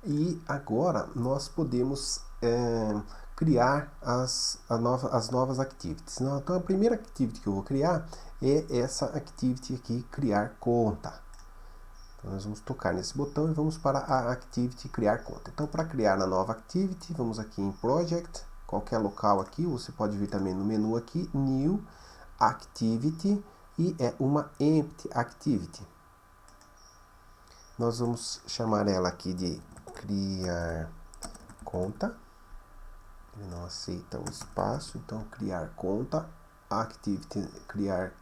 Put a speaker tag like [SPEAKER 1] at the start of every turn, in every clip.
[SPEAKER 1] E agora nós podemos criar as novas activities. Então a primeira activity que eu vou criar é essa activity aqui, criar conta. Então nós vamos tocar nesse botão e vamos para a activity criar conta. Então para criar a nova activity, vamos aqui em project, qualquer local aqui, você pode vir também no menu aqui, new activity, e é uma empty activity. Nós vamos chamar ela aqui de criar conta. Ele não aceita o espaço, então criar conta, activity criar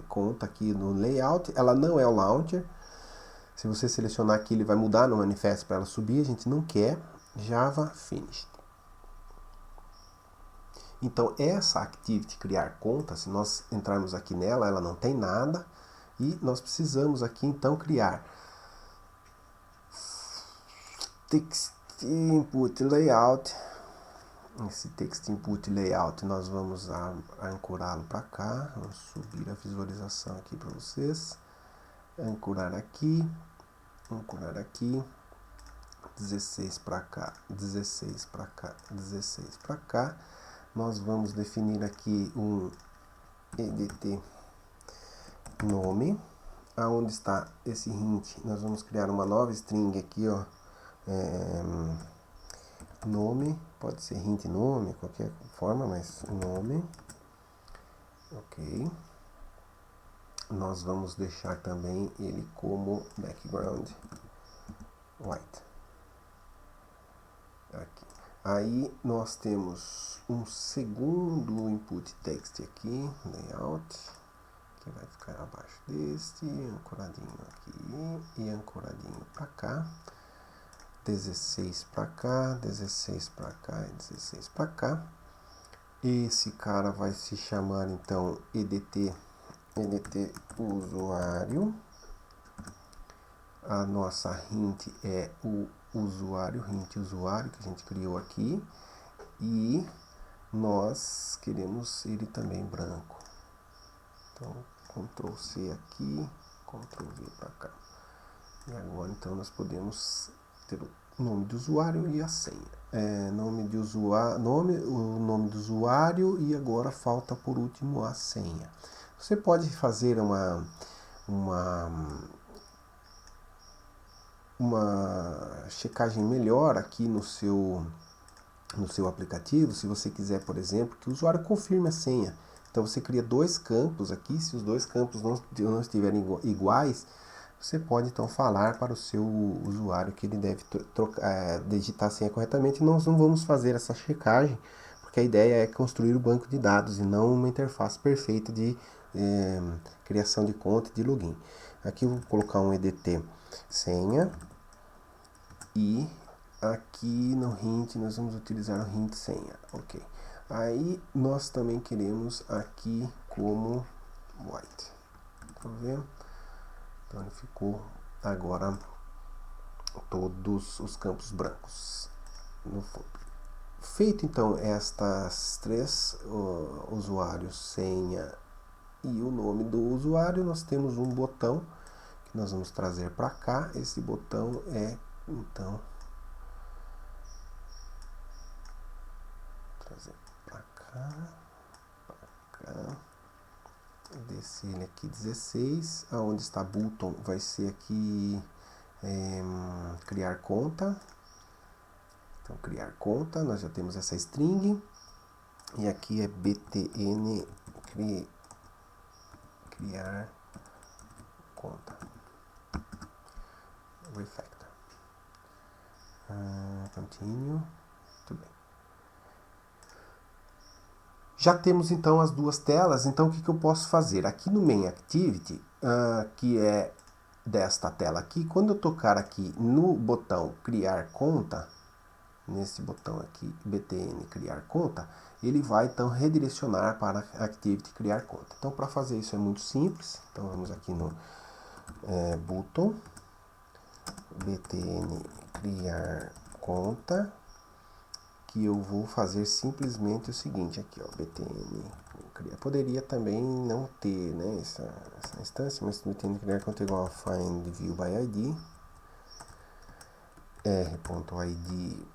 [SPEAKER 1] conta aqui no layout. Ela não é o launcher. Se você selecionar aqui, ele vai mudar no manifesto para ela subir. A gente não quer. Java finished. Então essa activity criar conta, se nós entrarmos aqui nela, ela não tem nada. E nós precisamos aqui então criar text input layout. Esse text input layout nós vamos ancorá-lo para cá. Vamos subir a visualização aqui para vocês. Ancorar aqui, 16 para cá, 16 para cá, 16 para cá. Nós vamos definir aqui um edt nome. Aonde está esse hint? Nós vamos criar uma nova string aqui, ó. Nome, pode ser hint nome, qualquer forma, mas nome. Ok. Nós vamos deixar também ele como background white. Aqui. Aí nós temos um segundo input text aqui, layout, que vai ficar abaixo deste, ancoradinho aqui e ancoradinho para cá. 16 para cá, 16 para cá e 16 para cá. Esse cara vai se chamar então edt usuário. A nossa hint é o usuário, hint usuário que a gente criou aqui. E nós queremos ele também branco. Então, Ctrl C aqui, Ctrl V para cá. E agora então nós podemos ter o nome do usuário e a senha. O nome do usuário e agora falta por último a senha. Você pode fazer uma checagem melhor aqui no seu aplicativo, se você quiser, por exemplo, que o usuário confirme a senha. Então você cria dois campos aqui, se os dois campos não estiverem iguais, você pode então falar para o seu usuário que ele deve digitar a senha corretamente. Nós não vamos fazer essa checagem, porque a ideia é construir o banco de dados e não uma interface perfeita de criação de conta e de login. Aqui eu vou colocar um edt senha e aqui no hint nós vamos utilizar o hint senha. Ok. Aí nós também queremos aqui como white. Tá vendo? Então ele ficou agora todos os campos brancos no fundo. Feito então estas três, usuário, senha e o nome do usuário, nós temos um botão que nós vamos trazer para cá. Esse botão é então trazer para cá, descer ele aqui 16, aonde está button vai ser aqui criar conta. Então criar conta, nós já temos essa string e aqui é btn criar conta refactor. Continue. Muito bem. Já temos então as duas telas, então o que eu posso fazer? Aqui no main activity, que é desta tela aqui, quando eu tocar aqui no botão criar conta, nesse botão aqui, btn criar conta, ele vai então redirecionar para a activity criar conta. Então para fazer isso é muito simples, então vamos aqui no button, btn criar conta, que eu vou fazer simplesmente o seguinte aqui, ó, btn criar. Poderia também não ter, né, essa instância, mas btn criar conta igual a find view by id. r.id.btn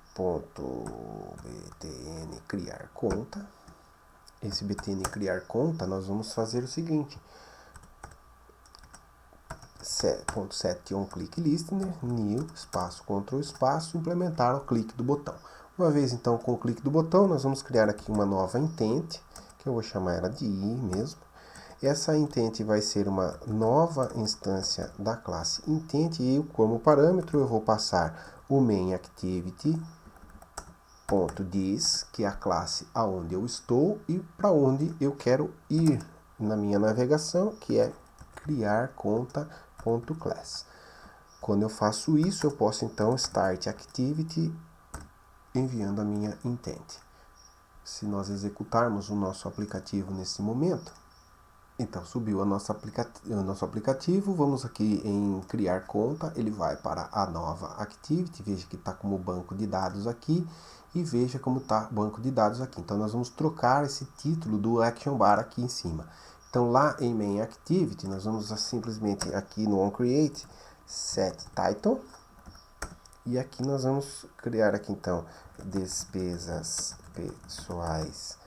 [SPEAKER 1] criar conta. Esse btn criar conta, nós vamos fazer o seguinte: .set on click listener, new, espaço, Ctrl, espaço, implementar o clique do botão. Uma vez então com o clique do botão, nós vamos criar aqui uma nova intent, que eu vou chamar ela de i mesmo. Essa intent vai ser uma nova instância da classe intent e eu, como parâmetro, eu vou passar o main activity.this, que é a classe aonde eu estou e para onde eu quero ir na minha navegação, que é criar conta.class. Quando eu faço isso, eu posso então start activity enviando a minha intent. Se nós executarmos o nosso aplicativo nesse momento, então subiu o nosso aplicativo, vamos aqui em criar conta, ele vai para a nova activity, veja que está como banco de dados aqui, e veja como está banco de dados aqui. Então nós vamos trocar esse título do action bar aqui em cima. Então lá em main activity, nós vamos simplesmente aqui no onCreate, set title, e aqui nós vamos criar aqui então despesas pessoais,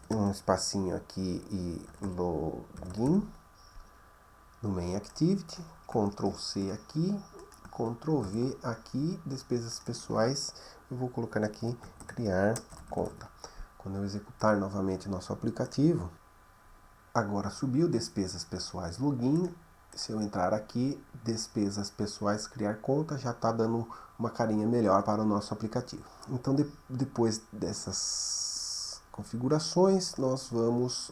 [SPEAKER 1] um espacinho aqui e login no main activity, Ctrl C aqui, Ctrl V aqui, despesas pessoais, eu vou colocar aqui criar conta. Quando eu executar novamente nosso aplicativo, agora subiu despesas pessoais login. Se eu entrar aqui, despesas pessoais criar conta, já está dando uma carinha melhor para o nosso aplicativo. Então depois dessas configurações, nós vamos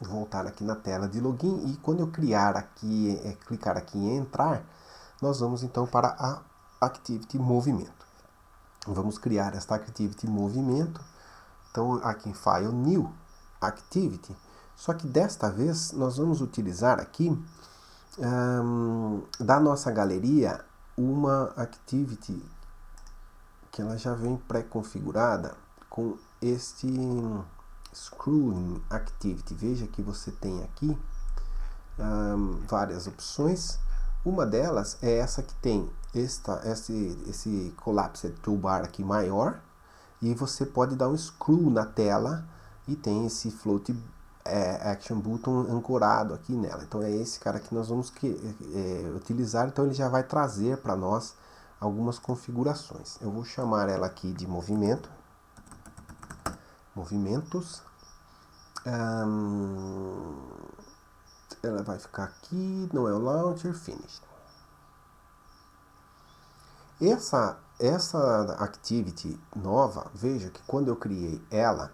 [SPEAKER 1] voltar aqui na tela de login e quando eu criar aqui, clicar aqui em entrar, nós vamos então para a Activity Movimento. Vamos criar esta Activity Movimento. Então aqui em File New Activity. Só que desta vez nós vamos utilizar aqui da nossa galeria uma Activity que ela já vem pré-configurada com este Scrolling Activity. Veja que você tem aqui várias opções. Uma delas é essa que tem esse Collapsed Toolbar aqui maior, e você pode dar um scroll na tela e tem esse Float Action Button ancorado aqui nela. Então é esse cara que nós vamos utilizar, então ele já vai trazer para nós algumas configurações. Eu vou chamar ela aqui de movimentos. Ela vai ficar aqui, não é o Launcher, Finish. Essa Activity nova, veja que quando eu criei ela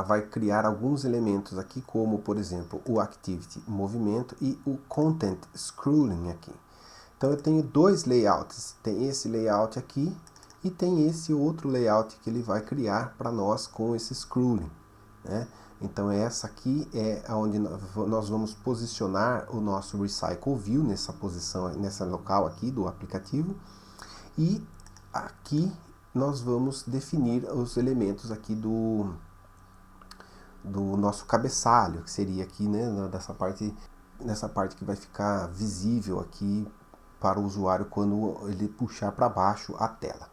[SPEAKER 1] vai criar alguns elementos aqui, como por exemplo o Activity Movimento e o Content Scrolling aqui. Então eu tenho dois layouts, tem esse layout aqui e tem esse outro layout que ele vai criar para nós com esse scrolling, né? Então essa aqui é onde nós vamos posicionar o nosso Recycle View, nessa posição, nessa local aqui do aplicativo. E aqui nós vamos definir os elementos aqui do nosso cabeçalho, que seria aqui, né, nessa parte que vai ficar visível aqui para o usuário quando ele puxar para baixo a tela.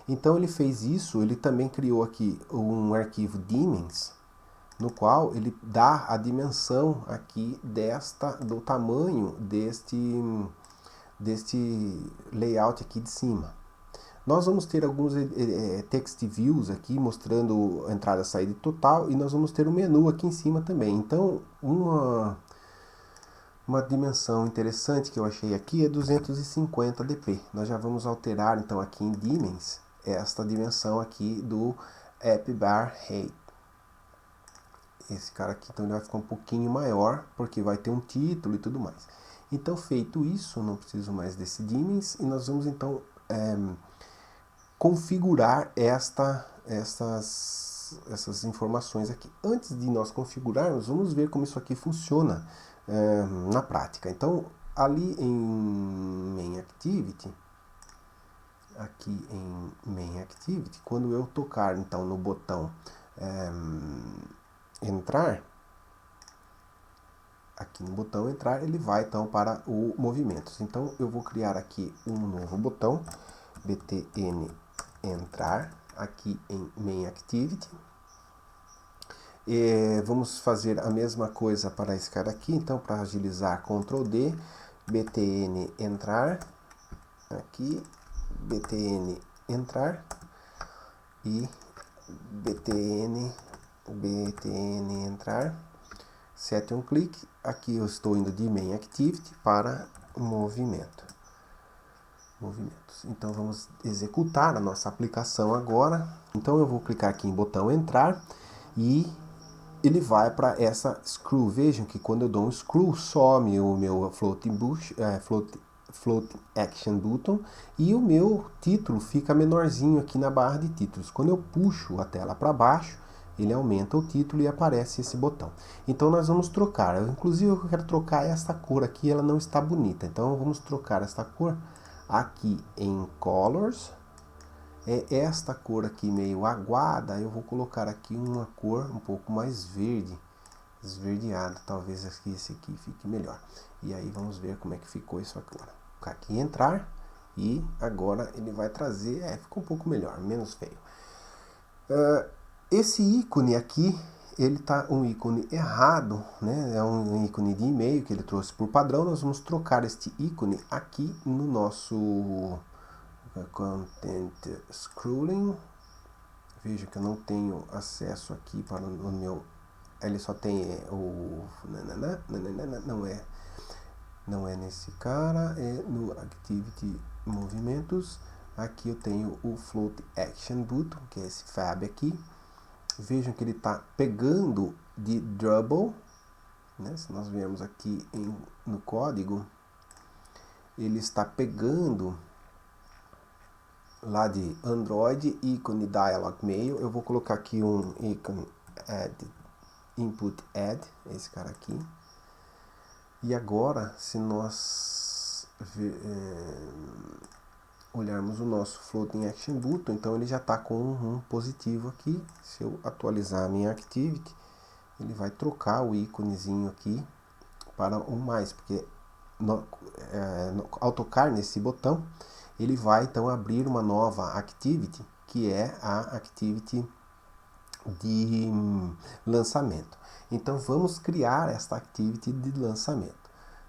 [SPEAKER 1] Então ele fez isso, ele também criou aqui um arquivo Dimens, no qual ele dá a dimensão aqui do tamanho deste layout aqui de cima. Nós vamos ter alguns text views aqui mostrando a entrada, saída total, e nós vamos ter um menu aqui em cima também. Então uma dimensão interessante que eu achei aqui é 250 dp. Nós já vamos alterar então aqui em Dimens esta dimensão aqui do App Bar Height. Esse cara aqui então ele vai ficar um pouquinho maior, porque vai ter um título e tudo mais. Então feito isso, não preciso mais desse Dimens, e nós vamos então configurar essas informações aqui. Antes de nós configurarmos, vamos ver como isso aqui funciona na prática. Então ali em Main Activity, quando eu tocar então no botão entrar, aqui no botão entrar, ele vai então para o movimentos. Então eu vou criar aqui um novo botão, btn entrar, aqui em main activity. Vamos fazer a mesma coisa para esse cara aqui, então para agilizar, Ctrl D, btn entrar, aqui, btn entrar e btn entrar, set um clique, aqui eu estou indo de main activity para movimentos. Então vamos executar a nossa aplicação agora. Então eu vou clicar aqui em botão entrar e ele vai para essa screw. Vejam que quando eu dou um screw, some o meu float action button e o meu título fica menorzinho aqui na barra de títulos. Quando eu puxo a tela para baixo, ele aumenta o título e aparece esse botão. Então nós vamos trocar. Inclusive eu quero trocar essa cor aqui, ela não está bonita. Então vamos trocar essa cor aqui em Colors. É esta cor aqui meio aguada, eu vou colocar aqui uma cor um pouco mais verde, esverdeado, talvez esse aqui fique melhor. E aí vamos ver como é que ficou isso agora. Vou colocar aqui entrar e agora ele vai trazer, ficou um pouco melhor, menos feio. Esse ícone aqui, ele tá um ícone errado, né? É um ícone de e-mail que ele trouxe por padrão. Nós vamos trocar este ícone aqui no nosso Content Scrolling. Veja que eu não tenho acesso aqui para o meu. Ele só tem o. Não é nesse cara, é no Activity Movimentos. Aqui eu tenho o Float Action Button, que é esse Fab aqui. Vejam que ele está pegando de Drupal, né? Se nós viermos aqui no código, ele está pegando lá de Android, ícone Dialog Mail. Eu vou colocar aqui um ícone Add, Input Add, esse cara aqui. E agora, se nós olharmos o nosso Floating Action Button, então ele já está com um positivo aqui. Se eu atualizar a minha Activity, ele vai trocar o íconezinho aqui para um mais, porque ao tocar nesse botão, ele vai então abrir uma nova Activity, que é a Activity de lançamento. Então vamos criar esta Activity de lançamento.